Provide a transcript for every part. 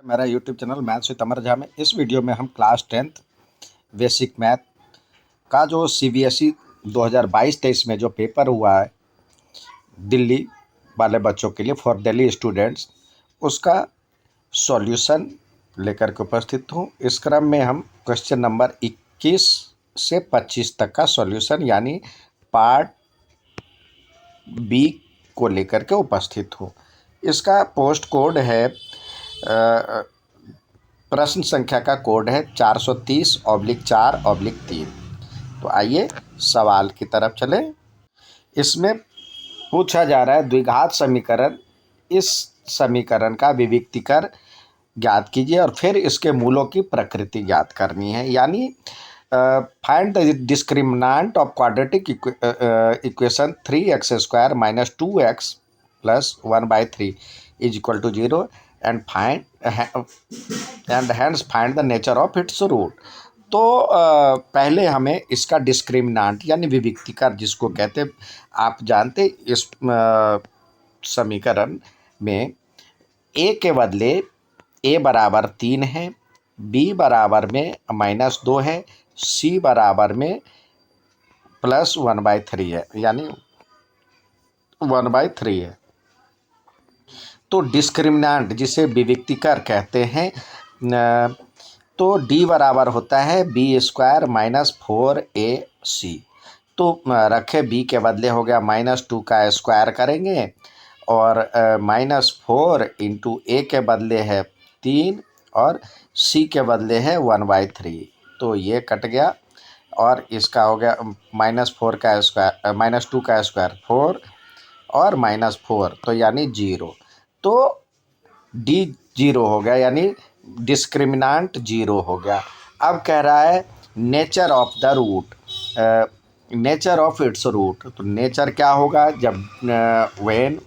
मेरा YouTube channel maths with अमर झा में इस वीडियो में हम क्लास 10th बेसिक मैथ का जो CBSE 2022-23 में जो पेपर हुआ है दिल्ली वाले बच्चों के लिए फॉर दिल्ली स्टूडेंट्स उसका सॉल्यूशन लेकर के उपस्थित हूँ। इस क्रम में हम क्वेश्चन नंबर 21 से 25 तक का सॉल्यूशन यानी पार्ट बी को लेकर के उपस्थित हूँ। इसका पोस्ट कोड है प्रश्न संख्या का कोड है 430/4/3। तो आइए सवाल की तरफ चलें। इसमें पूछा जा रहा है द्विघात समीकरण, इस समीकरण का विविक्तीकर ज्ञात कीजिए और फिर इसके मूलों की प्रकृति ज्ञात करनी है। यानी find the discriminant of quadratic equation 3x² - 2x + 1/3 = 0 and hence find the nature of its root। तो पहले हमें इसका डिस्क्रिमिनेंट यानी विविक्तीकर जिसको कहते हैं, आप जानते इस समीकरण में a के बदले a बराबर 3 है, b बराबर में -2 है, c बराबर में +1/3 है, यानी 1/3 है। तो डिस्क्रिमिनेंट जिसे विविक्तीकर कहते हैं, तो d बराबर होता है b² - 4ac। तो रखे b के बदले हो गया -2 का स्क्वायर करेंगे और -4 × a के बदले है 3 और c के बदले है 1/3। तो ये कट गया और इसका हो गया -4 का स्क्वायर -2 का स्क्वायर 4 और -4 तो यानी 0। तो d 0 हो गया, यानी डिस्क्रिमिनेंट 0 हो गया। अब कह रहा है nature of the root, nature of its root. तो नेचर क्या होगा जब व्हेन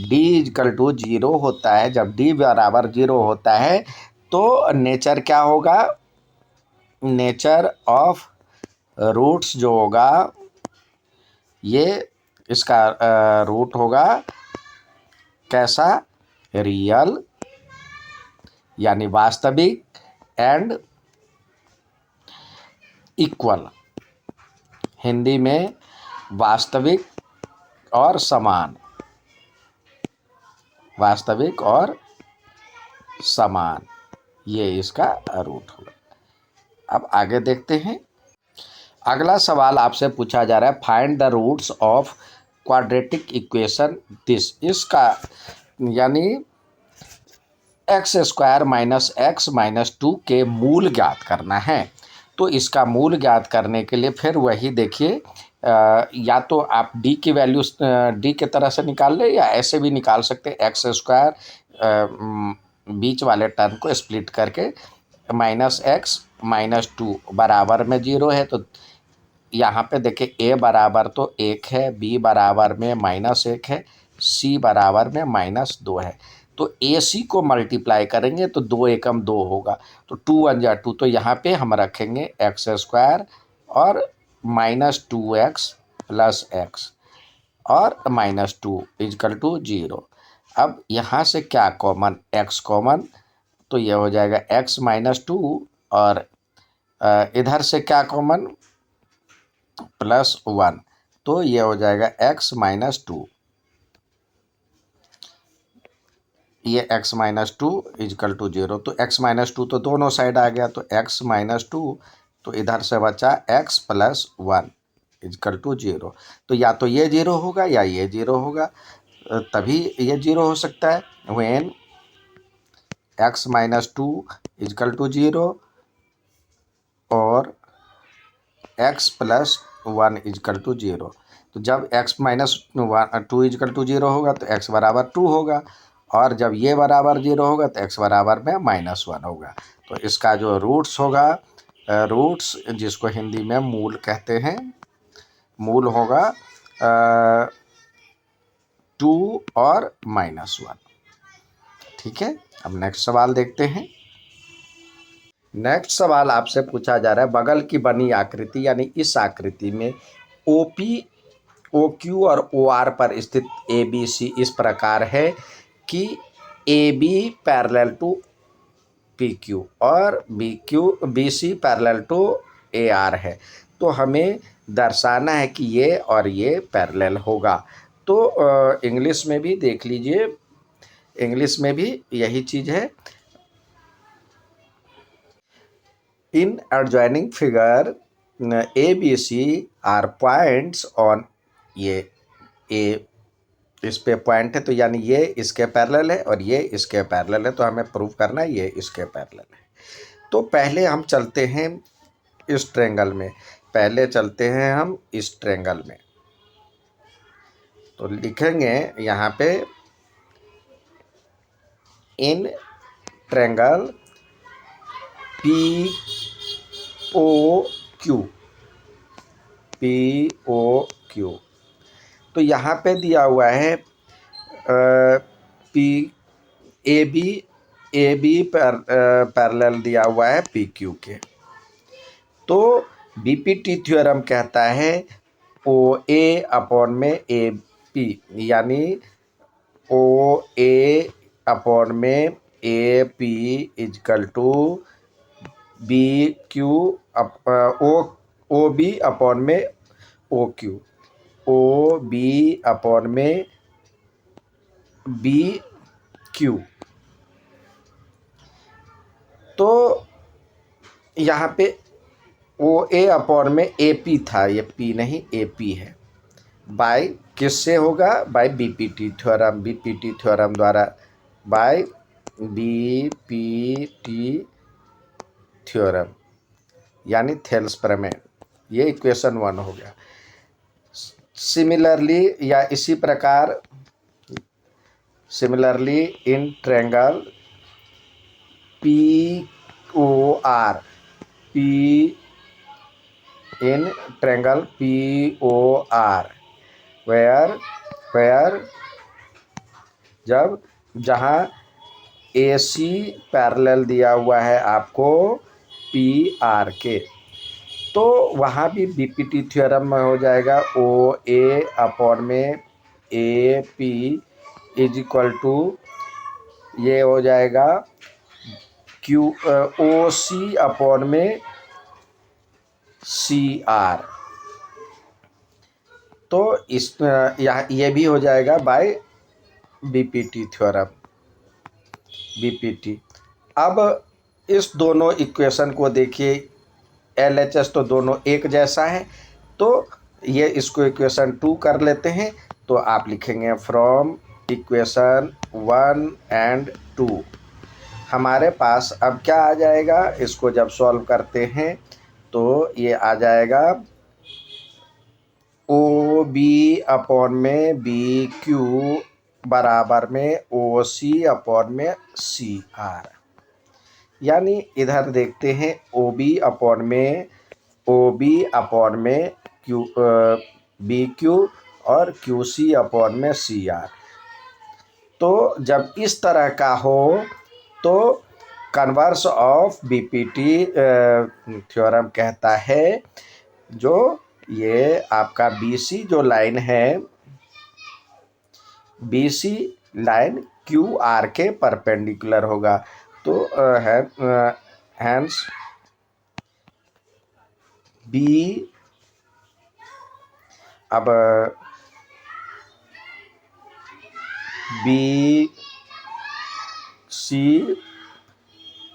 d = 0 होता है, जब d बराबर 0 होता है तो नेचर क्या होगा, नेचर ऑफ रूट्स जो होगा ये इसका रूट होगा कैसा, रियल यानी वास्तविक एंड इक्वल, हिंदी में वास्तविक और समान, वास्तविक और समान, ये इसका रूट होगा। अब आगे देखते हैं। अगला सवाल आपसे पूछा जा रहा है find the roots of quadratic equation this. इसका यानी x² - x - 2 के मूल ज्ञात करना है। तो इसका मूल ज्ञात करने के लिए फिर वही देखिए, या तो आप d की वैल्यू d के तरह से निकाल ले या ऐसे भी निकाल सकते हैं। x² बीच वाले टर्म को स्प्लिट करके -x - 2 बराबर में 0 है। तो यहाँ पे देखिए a बराबर तो 1 है, b बराबर में -1 है, c बराबर में -2 है। तो AC को मल्टीप्लाई करेंगे तो 2 एकम 2 होगा, तो 2 × 2। तो यहाँ पे हम रखेंगे x² और -2x + x और -2 = 0। अब यहाँ से क्या कॉमन, x कॉमन, तो ये हो जाएगा x - 2 और इधर से क्या कॉमन, +1, तो ये हो जाएगा x - 2। ये x - 2 = 0। तो x - 2 तो दोनों साइड आ गया, तो x - 2, तो इधर से बचा x + 1 = 0। तो या तो ये 0 होगा या ये 0 होगा, तभी ये 0 हो सकता है। व्हेन x - 2 = 0 और x + 1 = 0। तो जब x - 2 = 0 होगा तो x बराबर 2 होगा, और जब ये बराबर 0 होगा तो x बराबर में -1 होगा। तो इसका जो रूट्स होगा, रूट्स जिसको हिंदी में मूल कहते हैं, मूल होगा 2 और -1। ठीक है, अब नेक्स्ट सवाल देखते हैं। नेक्स्ट सवाल आपसे पूछा जा रहा है बगल की बनी आकृति यानी इस आकृति में OP, OQ और OR पर स्थित ABC इस प्रकार है कि A B parallel to P Q और B C parallel to A R है, तो हमें दर्शाना है कि ये और ये पैरेलल होगा। तो इंग्लिश में भी देख लीजिए, इंग्लिश में भी यही चीज़ है। In adjoining figure A B C R points on, ये ए इस पे पॉइंट है तो यानी ये इसके पैरेलल है और ये इसके पैरेलल है, तो हमें प्रूव करना है ये इसके पैरेलल है। तो पहले हम चलते हैं इस ट्रायंगल में, पहले चलते हैं हम इस ट्रायंगल में। तो लिखेंगे यहाँ पे in triangle P O Q, तो यहाँ पे दिया हुआ है पी ए बी पैरेलल दिया हुआ है पी क्यू के। तो बीपीटी थ्योरम कहता है ओ ए अपॉन में ए पी, यानी ओ ए अपॉन में A P is equal to B Q O B upon में O Q, O B upon में बी क्यू। तो यहाँ पे ओ ए अपॉन में ए पी था, ये पी नहीं ए पी है, बाय किससे होगा, बाय बीपीटी थ्योरम द्वारा, बाय बीपीटी थ्योरम यानी थेल्स प्रमेय। ये इक्वेशन 1 हो गया। सिमिलरली या इसी प्रकार similarly in triangle P O R, in triangle P O R where जहाँ ए सी पैरेलल दिया हुआ है आपको पी आर के, तो वहाँ भी बीपीटी थ्योरम में हो जाएगा ओ ए अपॉन में A P is equal to, ये हो जाएगा क्यू ओ सी अपॉन में सी आर। तो इस यहाँ ये भी हो जाएगा बाय बीपीटी थ्योरम, बीपीटी। अब इस दोनों इक्वेशन को देखिए, LHS तो दोनों एक जैसा है, तो ये इसको इक्वेशन 2 कर लेते हैं। तो आप लिखेंगे फ्रॉम इक्वेशन 1 एंड 2 हमारे पास अब क्या आ जाएगा, इसको जब सॉल्व करते हैं तो ये आ जाएगा ओ बी अपॉन में बी क्यू बराबर में ओ सी अपॉन में सी आर, यानी इधर देखते हैं ओ बी अपॉन में क्यू बी क्यू और क्यू सी अपॉन में सी आर। तो जब इस तरह का हो तो कन्वर्स ऑफ बीपीटी थ्योरम कहता है, जो ये आपका बीसी जो लाइन है, बीसी लाइन क्यू आर के परपेंडिकुलर होगा। तो हैंस बी, अब बी सी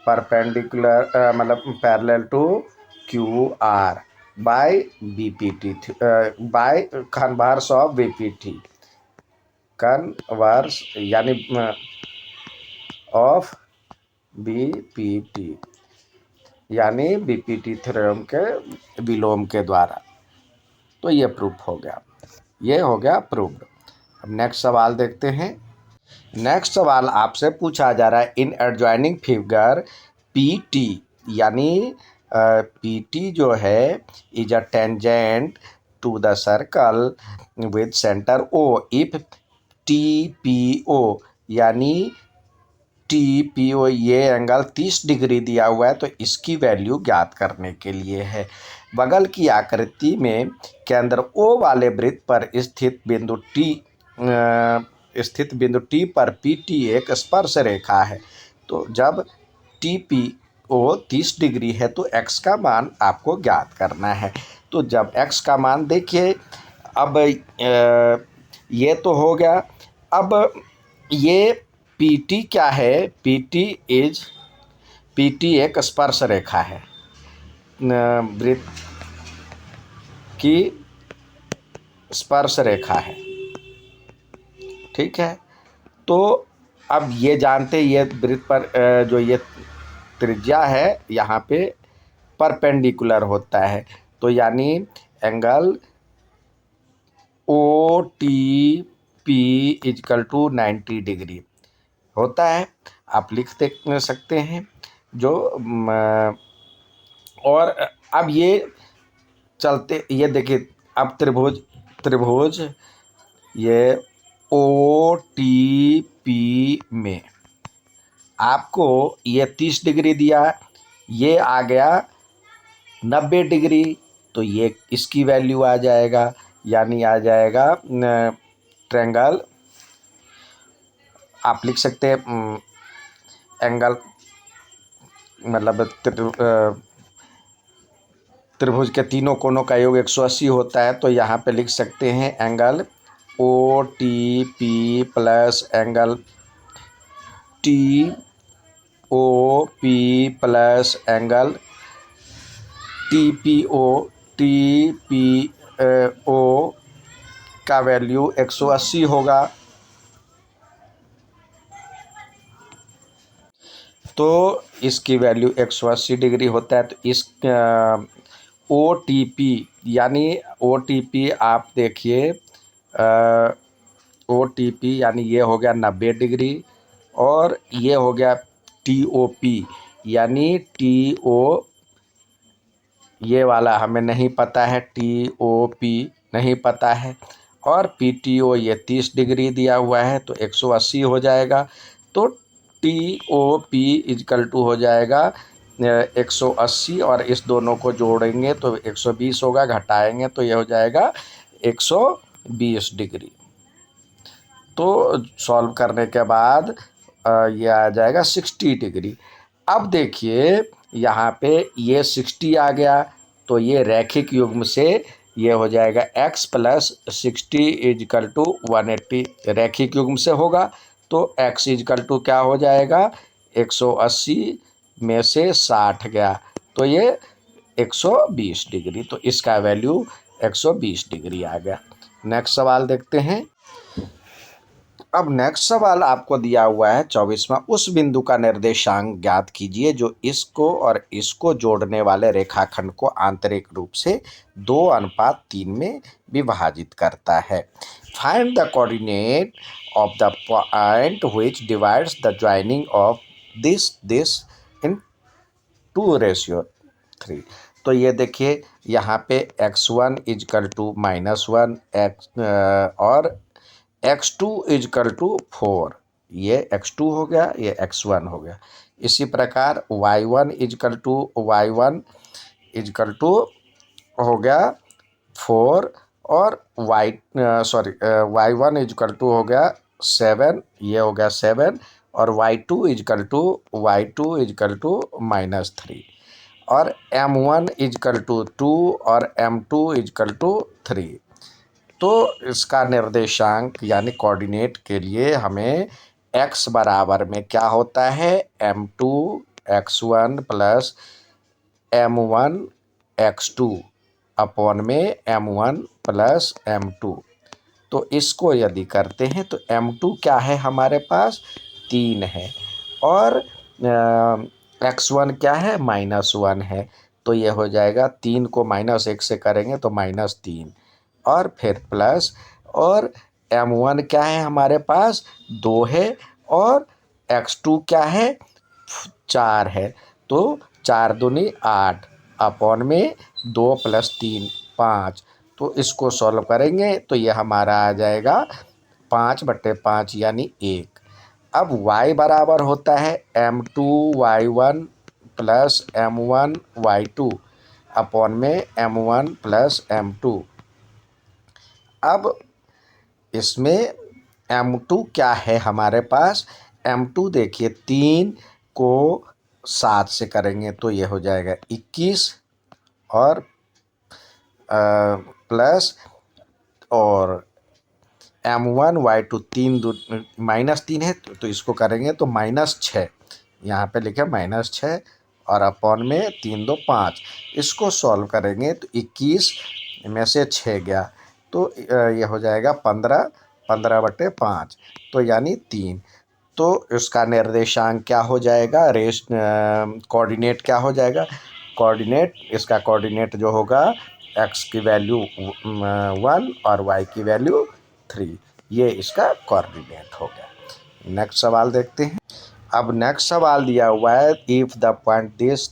परपेंडिकुलर मतलब parallel to Q R by BPT by converse of BPT, converse यानी ऑफ बीपीटी यानी बीपीटी थ्योरम के विलोम के द्वारा। तो ये प्रूफ हो गया, ये हो गया प्रूफ। अब नेक्स्ट सवाल देखते हैं। नेक्स्ट सवाल आपसे पूछा जा रहा है इन एडजॉइनिंग फिगर पीटी, यानी पीटी जो है is a tangent to the circle with centre O if T P O, यानी टीपीओ ये एंगल 30 डिग्री दिया हुआ है, तो इसकी वैल्यू ज्ञात करने के लिए है। बगल की आकृति में केंद्र ओ वाले वृत्त पर स्थित बिंदु टी स्थित बिंदु टी पर पी टी एक स्पर्श रेखा है। तो जब टी पी ओ 30 डिग्री है तो x का मान आपको ज्ञात करना है। तो जब x का मान देखिए, अब ये तो हो गया। अब ये पी टी क्या है, पी टी एक स्पर्श रेखा है, वृत्त की स्पर्श रेखा है, ठीक है। तो अब ये जानते, ये वृत्त पर जो ये त्रिज्या है यहाँ पे परपेंडिकुलर होता है, तो यानी angle O T P is equal to 90 degree होता है। आप लिख सकते हैं जो और अब ये चलते, ये देखिए, अब त्रिभुज ये ओ टी पी में आपको ये 30 डिग्री दिया, ये आ गया 90 डिग्री, तो ये इसकी वैल्यू आ जाएगा, यानी आ जाएगा ट्रायंगल, आप लिख सकते हैं एंगल, मतलब त्रिभुज के तीनों कोनों का योग 180 होता है। तो यहाँ पे लिख सकते हैं angle O T P plus angle T O P plus angle T P O का वैल्यू 180 होगा। तो इसकी वैल्यू 180 डिग्री होता है। तो इस ओ टी पी, यानी ओ टी पी आप देखिए, ओ टी पी यानी ये हो गया 90 डिग्री, और ये हो गया टी ओ पी, यानी टी ओ, ये वाला हमें नहीं पता है, टी ओ पी नहीं पता है, और पी टी ओ ये 30 डिग्री दिया हुआ है, तो 180 हो जाएगा। तो T O P is equal to हो जाएगा 180, और इस दोनों को जोड़ेंगे तो 120 होगा, घटाएंगे तो ये हो जाएगा 120 डिग्री। तो सॉल्व करने के बाद ये आ जाएगा 60 डिग्री। अब देखिए यहाँ पे ये 60 आ गया, तो ये रैखिक युग्म से ये हो जाएगा x प्लस 60 इजकल टू 180, रैखिक युग्म से होगा। तो x इजकल टू क्या हो जाएगा, 180 में से 60 गया, तो ये 120 डिग्री, तो इसका वैल्यू 120 डिग्री आ गया। नेक्स्ट सवाल देखते हैं। अब नेक्स्ट सवाल आपको दिया हुआ है 24वां, उस बिंदु का निर्देशांक ज्ञात कीजिए जो इसको और इसको जोड़ने वाले रेखाखंड को आंतरिक रूप से 2:3 में विभाजित करता है। Find the coordinate of the point which divides the joining of this in 2:3। तो ये देखिए यहाँ पे x1 इजकल टू -1 और x2 इजकल टू 4, ये x2 हो गया, ये x1 हो गया। इसी प्रकार y1 इजकल टू हो गया 4, और y1 इजकल टू हो गया 7, ये हो गया 7, और y2 इजकल टू -3, और m1 इजकल टू 2 और m2 इजकल टू 3। तो इसका निर्देशांक यानी कोऑर्डिनेट के लिए हमें x बराबर में क्या होता है, m2 x1 plus m1 x2 upon में m1 प्लस m2। तो इसको यदि करते हैं तो m2 क्या है हमारे पास, 3 है, और x1 क्या है, -1 है। तो ये हो जाएगा, 3 को -1 से करेंगे तो -3, और फिर प्लस, और m1 क्या है हमारे पास, 2 है, और x2 क्या है, 4 है। तो 4 दूनी 8 अपॉन में 2 + 3 5। तो इसको सॉल्व करेंगे तो ये हमारा आ जाएगा 5/5 यानी 1। अब y बराबर होता है m2 y1 plus m1 y2 upon में m1 प्लस m2। अब इसमें m2 क्या है हमारे पास, m2 देखिए 3 को 7 से करेंगे तो ये हो जाएगा 21 और प्लस और m1 y2 -3 है तो इसको करेंगे तो -6, यहाँ पे लिखे -6 और अपॉन में 3 2 5, इसको सॉल्व करेंगे तो 21 में से 6 गया तो ये हो जाएगा 15, 15/5 तो यानी 3। तो इसका निर्देशांक क्या हो जाएगा, कोऑर्डिनेट क्या हो जाएगा, कोऑर्डिनेट इसका कोऑर्डिनेट जो होगा x की वैल्यू 1 और y की वैल्यू 3, ये इसका कोऑर्डिनेट हो गया। नेक्स्ट सवाल देखते हैं। अब नेक्स्ट सवाल दिया हुआ है if the point this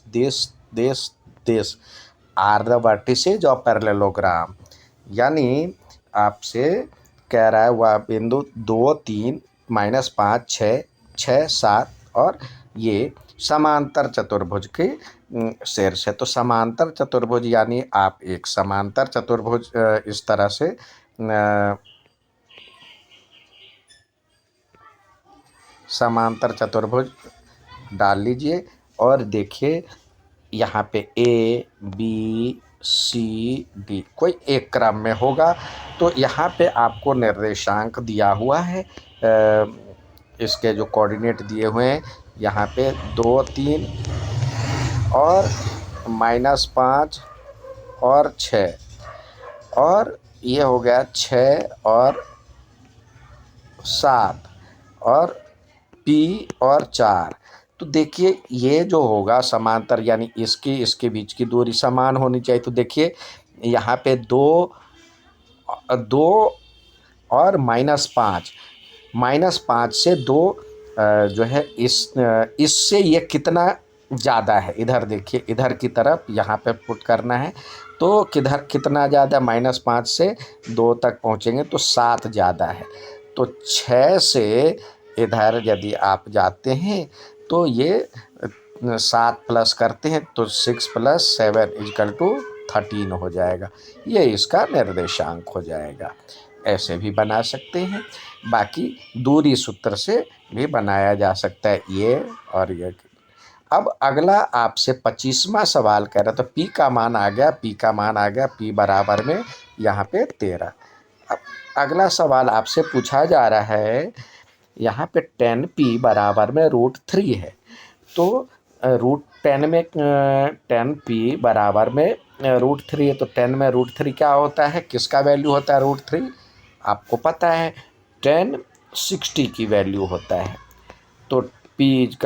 are the vertices of parallelogram, यानी आपसे कह रहा है वह बिंदु 2 3 -5 6 6 7 और ये समांतर चतुर्भुज के शीर्ष है। तो समांतर चतुर्भुज यानी आप एक समांतर चतुर्भुज इस तरह से समांतर चतुर्भुज डाल लीजिए और देखिए यहाँ पे ए बी सी डी कोई एक क्रम में होगा। तो यहाँ पे आपको निर्देशांक दिया हुआ है, इसके जो कोऑर्डिनेट दिए हुए हैं यहाँ पे 2 3 और -5 और 6 और ये हो गया 6 और 7 और P और 4। तो देखिए ये जो होगा समांतर यानी इसके बीच की दूरी समान होनी चाहिए। तो देखिए यहाँ पे 2 और -5 से 2 जो है इससे ये कितना ज़्यादा है, इधर देखिए इधर की तरफ यहाँ पे पुट करना है तो कितना ज़्यादा, -5 से 2 तक पहुँचेंगे तो 7 ज़्यादा है। तो 6 से इधर यदि आप जाते हैं तो ये 7 प्लस करते हैं तो 6 + 7 = 13 हो जाएगा। ये इसका निर्देशांक हो जाएगा। ऐसे भी बना सकते हैं, बाकी दूरी सूत्र से भी बनाया जा सकता है ये और ये। अब अगला आपसे 25वां सवाल कह रहा था P का मान आ गया, P बराबर में यहाँ पे 13। अब अगला सवाल आपसे पूछा जा रहा है यहाँ पे 10P बराबर में √3 है। तो √10 में 10P बराबर में √3 है तो 10 में √3 क्या होता है, किसका वैल्यू होता है √3, आपको पता है 10 60 की वैल्यू होता है। तो P =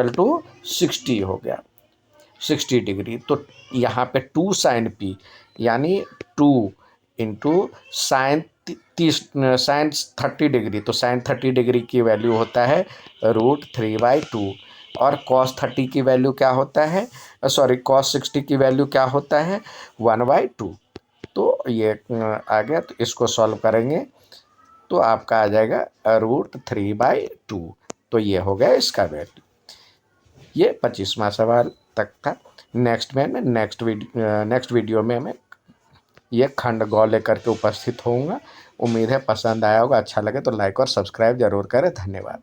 60 हो गया, 60 डिग्री। तो यहाँ पे 2 sin P यानी 2 × sin 30 डिग्री, तो sin 30 डिग्री की वैल्यू होता है √3/2 और cos 30 की वैल्यू क्या होता है, cos 60 की वैल्यू क्या होता है 1/2। तो ये आ गया, तो इसको सॉल्व करेंगे तो आपका आ जाएगा √3/2। तो ये हो गया इसका वैल्यू। ये 25वां सवाल तक था। नेक्स्ट वीडियो में मैं ये खंडगौल लेकर के उपस्थित होऊंगा। उम्मीद है पसंद आया होगा, अच्छा लगे तो लाइक और सब्सक्राइब जरूर करें। धन्यवाद।